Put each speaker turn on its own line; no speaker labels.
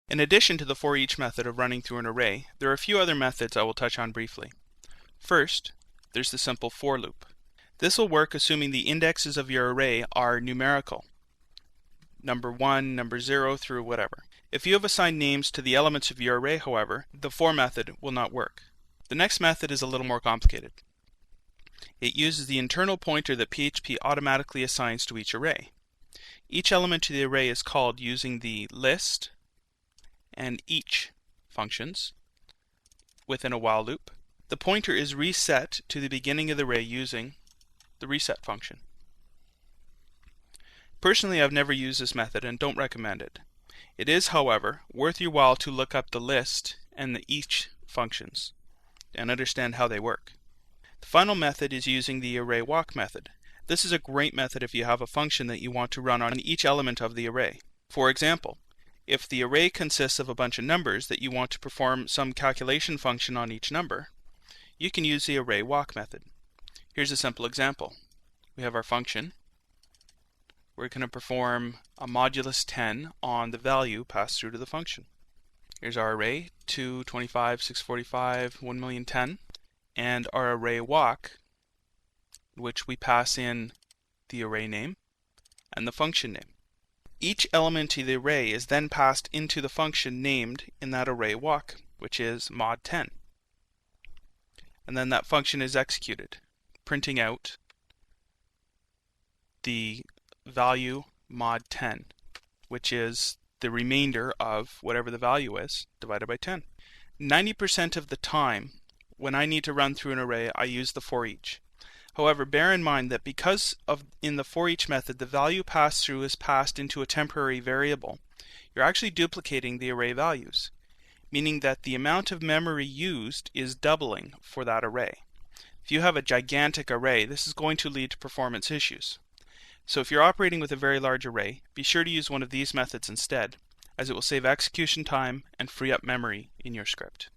In addition to the for each method of running through an array, there are a few other methods I will touch on briefly. First, there's the simple for loop. This will work assuming the indexes of your array are numerical, number 1, number 0 through whatever. If you have assigned names to the elements of your array, however, the for method will not work. The next method is a little more complicated. It uses the internal pointer that PHP automatically assigns to each array. Each element to the array is called using the list and each functions within a while loop. The pointer is reset to the beginning of the array using the reset function. Personally, I've never used this method and don't recommend it. It is, however, worth your while to look up the list and the each functions and understand how they work. The final method is using the array walk method. This is a great method if you have a function that you want to run on each element of the array. For example, if the array consists of a bunch of numbers that you want to perform some calculation function on each number, you can use the array walk method. Here's a simple example. We have our function. We're going to perform a modulus 10 on the value passed through to the function. Here's our array, 2, 25, 645, 1,010,000, and our array walk, which we pass in the array name and the function name. Each element of the array is then passed into the function named in that array walk, which is mod10. And then that function is executed, printing out the value mod10, which is the remainder of whatever the value is divided by 10. 90% of the time when I need to run through an array, I use the for each. However, bear in mind that because in the for each method the value passed through is passed into a temporary variable, you're actually duplicating the array values, meaning that the amount of memory used is doubling for that array. If you have a gigantic array, this is going to lead to performance issues. So if you're operating with a very large array, be sure to use one of these methods instead, as it will save execution time and free up memory in your script.